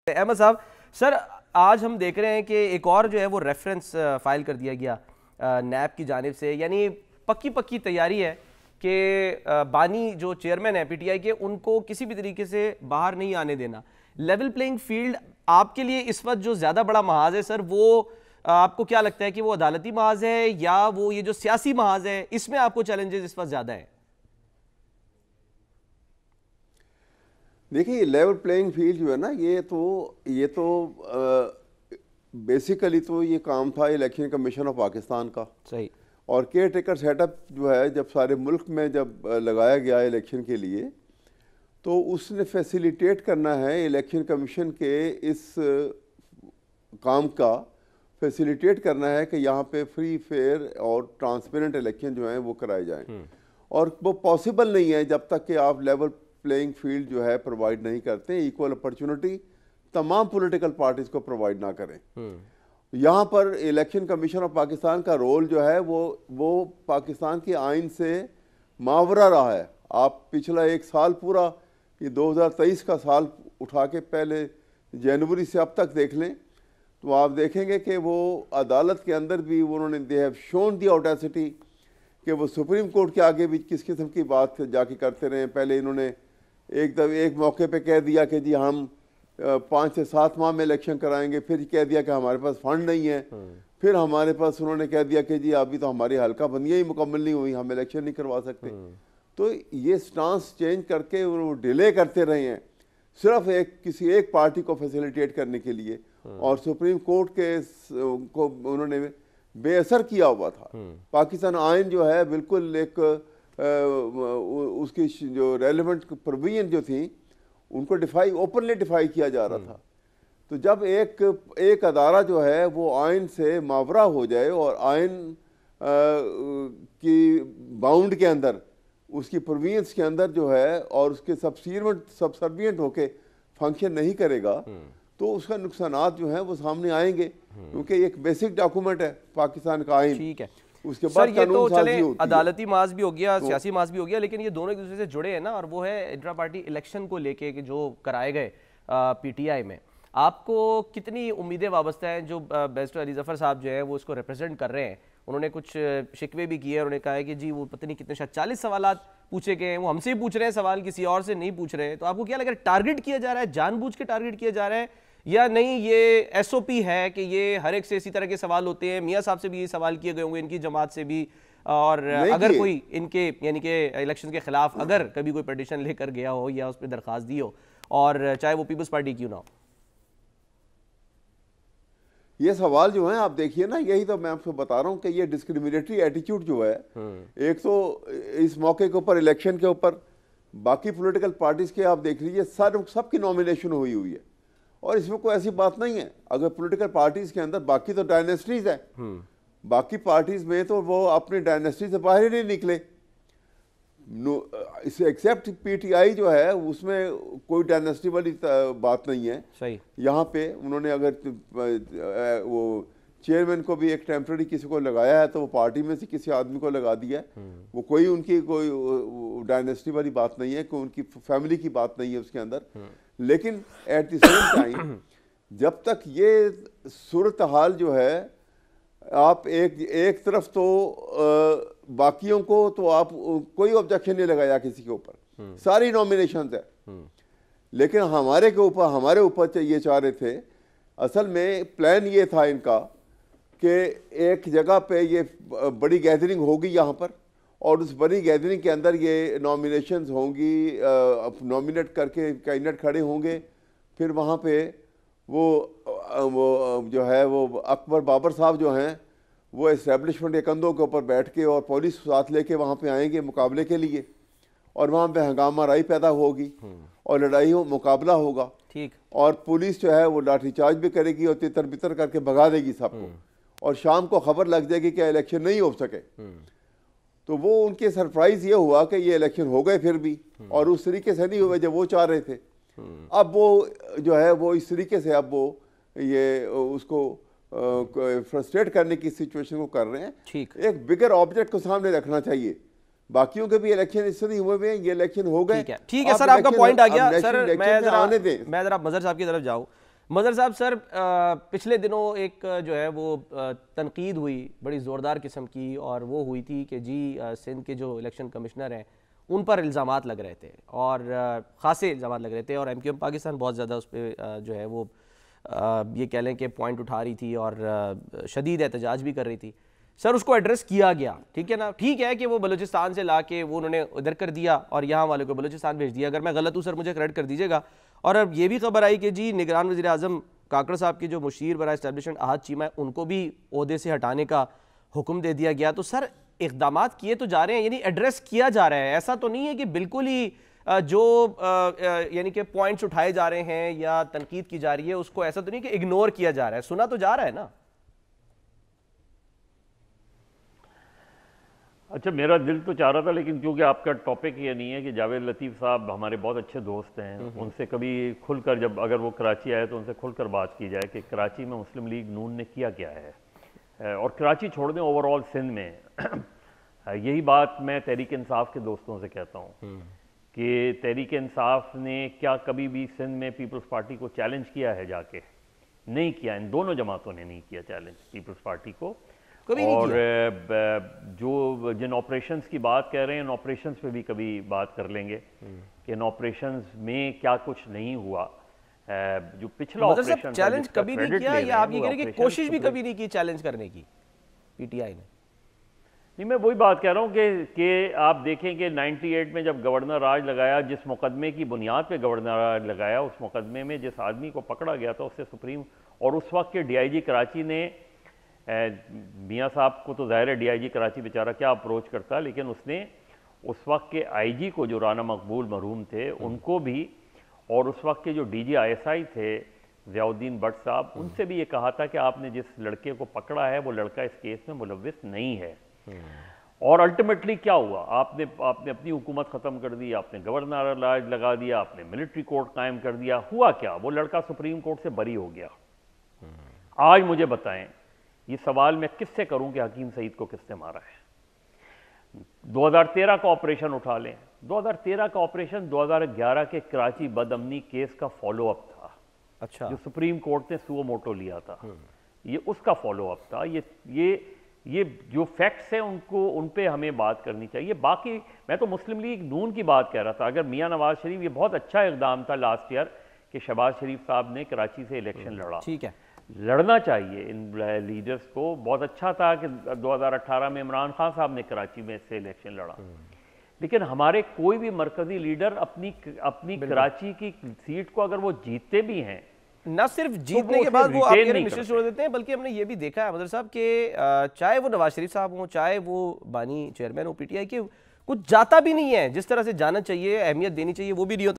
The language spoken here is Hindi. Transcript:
अहमद साहब, सर आज हम देख रहे हैं कि एक और जो है वो रेफरेंस फाइल कर दिया गया नैब की जानिब से, यानी पक्की पक्की तैयारी है कि बानी जो चेयरमैन है पीटीआई के, उनको किसी भी तरीके से बाहर नहीं आने देना। लेवल प्लेइंग फील्ड आपके लिए इस वक्त जो ज़्यादा बड़ा महाज है सर, वो आपको क्या लगता है कि वो अदालती महाज है या वो ये जो सियासी महाज है, इसमें आपको चैलेंजेस इस वक्त ज़्यादा है? देखिए, लेवल प्लेइंग फील्ड जो है ना, ये तो बेसिकली तो ये काम था इलेक्शन कमीशन ऑफ पाकिस्तान का। सही। और केयर टेकर सेटअप जो है, जब सारे मुल्क में जब लगाया गया इलेक्शन के लिए, तो उसने फैसिलिटेट करना है इलेक्शन कमीशन के इस काम का, फैसिलिटेट करना है कि यहाँ पे फ्री फेयर और ट्रांसपेरेंट इलेक्शन जो हैं वो कराए जाएं। और वो पॉसिबल नहीं है जब तक कि आप लेवल प्लेइंग फील्ड जो है प्रोवाइड नहीं करते, इक्वल अपॉर्चुनिटी तमाम पॉलिटिकल पार्टीज को प्रोवाइड ना करें। यहाँ पर इलेक्शन कमीशन ऑफ पाकिस्तान का रोल जो है वो पाकिस्तान के आइन से मावरा रहा है। आप पिछला एक साल पूरा, ये 2023 का साल उठा के पहले जनवरी से अब तक देख लें, तो आप देखेंगे कि वो अदालत के अंदर भी उन्होंने they have shown the audacity कि वो सुप्रीम कोर्ट के आगे भी किस किस्म की बात जाके करते रहे। पहले इन्होंने एक मौके पे कह दिया कि जी हम 5 से 7 माह में इलेक्शन कराएंगे, फिर कह दिया कि हमारे पास फंड नहीं है, फिर हमारे पास उन्होंने कह दिया कि जी अभी तो हमारी हल्का बंदियाँ ही मुकम्मल नहीं हुई, हम इलेक्शन नहीं करवा सकते। तो ये स्टांस चेंज करके वो डिले करते रहे हैं सिर्फ किसी एक पार्टी को फैसिलिटेट करने के लिए, और सुप्रीम कोर्ट के को उन्होंने बेअसर किया हुआ था। पाकिस्तान आइन जो है बिल्कुल एक उसकी जो रेलेवेंट प्रोविजन जो थी उनको ओपनली डिफाई किया जा रहा था। तो जब एक अदारा जो है वो आइन से मावरा हो जाए और आइन की बाउंड के अंदर, उसकी प्रोविजंस के अंदर जो है, और उसके सबसर्विएंट होके फंक्शन नहीं करेगा, तो उसका नुकसानात जो है वो सामने आएंगे, क्योंकि एक बेसिक डॉक्यूमेंट है पाकिस्तान का आइन। ठीक है, उसके बाद ये तो चले अदालती मास भी हो गया, तो सियासी मास भी हो गया, लेकिन ये दोनों एक दूसरे से जुड़े हैं ना, और वो है इंट्रा पार्टी इलेक्शन को लेके कि जो कराए गए पीटीआई में। आपको कितनी उम्मीदें वाबस्ता हैं? जो बैरिस्टर अली जफर साहब जो है वो इसको रिप्रेजेंट कर रहे हैं, उन्होंने कुछ शिकवे भी किए, उन्होंने कहा है कि जी वो पता नहीं कितने, शायद 40 सवाल पूछे गए हैं, वो हमसे ही पूछ रहे हैं सवाल, किसी और से नहीं पूछ रहे हैं। तो आपको क्या लग रहा है, टारगेट किया जा रहा है, जानबूझ के टारगेट किया जा रहा है, या नहीं ये एसओपी है कि ये हर एक से इसी तरह के सवाल होते हैं? मियाँ साहब से भी ये सवाल किए गए होंगे, इनकी जमात से भी, और अगर कोई इनके यानी कि इलेक्शन के खिलाफ अगर कभी कोई पिटीशन लेकर गया हो या उस पर दरख्वास्त दी हो, और चाहे वो पीपल्स पार्टी क्यों ना हो। ये सवाल जो है आप देखिए ना, यही तो मैं आपको बता रहा हूँ कि ये डिस्क्रिमिनेटरी एटीट्यूड जो है, एक तो इस मौके के ऊपर, इलेक्शन के ऊपर, बाकी पॉलिटिकल पार्टीज के आप देख लीजिए सबकी नॉमिनेशन हुई है, और इसमें कोई ऐसी बात नहीं है। अगर पॉलिटिकल पार्टीज के अंदर बाकी तो डायनेस्टीज है, बाकी पार्टीज में तो वो अपनी डायनेस्टी से बाहर ही नहीं निकले, एक्सेप्ट पीटीआई जो है उसमें कोई डायनेस्टी वाली बात नहीं है। सही। यहाँ पे उन्होंने अगर वो चेयरमैन को भी एक टेम्पररी किसी को लगाया है, तो वो पार्टी में से किसी आदमी को लगा दिया है, वो उनकी कोई डायनेस्टी वाली बात नहीं है, कोई उनकी फैमिली की बात नहीं है उसके अंदर। लेकिन एट द सेम टाइम जब तक ये सूरत हाल जो है, आप एक तरफ तो बाकियों को तो आप कोई ऑब्जेक्शन नहीं लगाया किसी के ऊपर, सारी नॉमिनेशंस है, लेकिन हमारे ऊपर ये चाह रहे थे, असल में प्लान ये था इनका कि एक जगह पे ये बड़ी गैदरिंग होगी यहाँ पर, और उस बड़ी गैदरिंग के अंदर ये नॉमिनेशंस होंगी, नॉमिनेट करके कैंडिडेट खड़े होंगे, फिर वहाँ पे वो जो है वो अकबर बाबर साहब जो हैं वो इस्टेब्लिशमेंट के कंधों के ऊपर बैठ के और पुलिस साथ लेके वहाँ पे आएंगे मुकाबले के लिए, और वहाँ पे हंगामा राई पैदा होगी और लड़ाई मुकाबला होगा। ठीक। और पुलिस जो है वो लाठीचार्ज भी करेगी और तितर बितर करके भगा देगी सबको, और शाम को खबर लग जाएगी कि इलेक्शन नहीं हो सके। तो वो उनके सरप्राइज ये हुआ कि ये इलेक्शन हो गए फिर भी, और उस तरीके से नहीं हुए जो वो चाह रहे थे। अब वो जो है वो इस तरीके से अब वो ये उसको फ्रस्ट्रेट करने की सिचुएशन को कर रहे हैं। ठीक। एक बिगर ऑब्जेक्ट को सामने रखना चाहिए। बाकियों के भी इलेक्शन इससे नहीं हुए हुए हैं, ये इलेक्शन हो गए। ठीक है सर, आपका पॉइंट आ गया। सर मैं जरा मजहर साहब की तरफ जाऊँ। मजहर साहब सर, पिछले दिनों एक जो है वो तनकीद हुई बड़ी ज़ोरदार किस्म की, और वो हुई थी कि जी सिंध के जो इलेक्शन कमिश्नर हैं उन पर इल्ज़ामात लग रहे थे, और ख़ासे इल्ज़ामात लग रहे थे, और MQM पाकिस्तान बहुत ज़्यादा उस पर जो है वो ये कह लें कि पॉइंट उठा रही थी और शदीद एहतजाज भी कर रही थी। सर उसको एड्रेस किया गया, ठीक है ना, ठीक है कि वो बलूचिस्तान से ला के वो उन्होंने इधर कर दिया और यहाँ वाले को बलूचिस्तान भेज दिया। अगर मैं गलत हूँ सर मुझे करेक्ट कर दीजिएगा। और अब ये भी खबर आई कि जी निगरान वज़ीर आज़म काकड़ साहब के जो मुशीर बराए एस्टैब्लिशमेंट अहद चीमा है उनको भी ओहदे से हटाने का हुक्म दे दिया गया। तो सर इक़दामात किए तो जा रहे हैं, यानी एड्रेस किया जा रहा है, ऐसा तो नहीं है कि बिल्कुल ही जो यानी कि पॉइंट्स उठाए जा रहे हैं या तनकीद की जा रही है उसको ऐसा तो नहीं कि इग्नोर किया जा रहा है, सुना तो जा रहा है ना। अच्छा, मेरा दिल तो चाह रहा था, लेकिन क्योंकि आपका टॉपिक ये नहीं है कि जावेद लतीफ़ साहब हमारे बहुत अच्छे दोस्त हैं, उनसे कभी खुलकर, जब अगर वो कराची आए तो उनसे खुलकर बात की जाए कि कराची में मुस्लिम लीग नून ने किया क्या है, और कराची छोड़ दें ओवरऑल सिंध में। यही बात मैं तहरीक इंसाफ के दोस्तों से कहता हूँ कि तहरीक इंसाफ ने क्या कभी भी सिंध में पीपल्स पार्टी को चैलेंज किया है? जाके नहीं किया। इन दोनों जमातों ने नहीं किया चैलेंज पीपल्स पार्टी को। और जो जिन ऑपरेशंस की बात कर रहे हैं, इन ऑपरेशंस पे भी कभी बात कर लेंगे कि इन ऑपरेशंस में क्या कुछ नहीं हुआ। जो पिछला ऑपरेशन चैलेंज कभी नहीं किया, या आप ये कह रहे हैं कि कोशिश भी कभी नहीं की चैलेंज करने की पीटीआई ने? नहीं, मैं वही बात कह रहा हूँ कि आप देखें कि 98 में जब गवर्नर राज लगाया, जिस मुकदमे की बुनियाद पे गवर्नर राज लगाया, उस मुकदमे में जिस आदमी को पकड़ा गया था उससे सुप्रीम, और उस वक्त के DIG कराची ने, मियाँ साहब को तो ज़ाहिर है DIG कराची बेचारा क्या अप्रोच करता, लेकिन उसने उस वक्त के IG को जो राना मकबूल मरहूम थे उनको भी, और उस वक्त के जो DG ISI थे ज़ियाउद्दीन भट्ट साहब, उनसे भी ये कहा था कि आपने जिस लड़के को पकड़ा है वो लड़का इस केस में मुलव्विस नहीं है। और अल्टीमेटली क्या हुआ? आपने अपनी हुकूमत ख़त्म कर दी, आपने गवर्नर राज लगा दिया, आपने मिलिट्री कोर्ट कायम कर दिया। हुआ क्या? वो लड़का सुप्रीम कोर्ट से बरी हो गया। आज मुझे बताएं, ये सवाल मैं किससे करूं कि हकीम सईद को किसने मारा है? 2013 का ऑपरेशन उठा लें, 2013 का ऑपरेशन 2011 के कराची बदअमनी केस का फॉलो अप था। अच्छा, जो सुप्रीम कोर्ट ने सुओ मोटो लिया था, ये उसका फॉलो अप था। ये जो फैक्ट्स हैं उनको, उन पे हमें बात करनी चाहिए। बाकी मैं तो मुस्लिम लीग नून की बात कह रहा था। अगर मियाँ नवाज शरीफ, ये बहुत अच्छा इकदाम था लास्ट ईयर कि शहबाज शरीफ साहब ने कराची से इलेक्शन लड़ा, ठीक है, लड़ना चाहिए इन लीडर्स को। बहुत अच्छा था कि 2018 में इमरान खान साहब ने कराची में से इलेक्शन लड़ा, लेकिन हमारे कोई भी मरकजी लीडर अपनी कराची की सीट को अगर वो जीतते भी हैं, न सिर्फ जीतने के बाद वो आप मिशन छोड़ देते हैं, बल्कि हमने ये भी देखा है मदर साहब कि चाहे वो नवाज शरीफ साहब हों, चाहे वो बानी चेयरमैन हो PTI के, कुछ जाता भी नहीं है जिस तरह से जाना चाहिए, अहमियत देनी चाहिए, वो भी नहीं होता।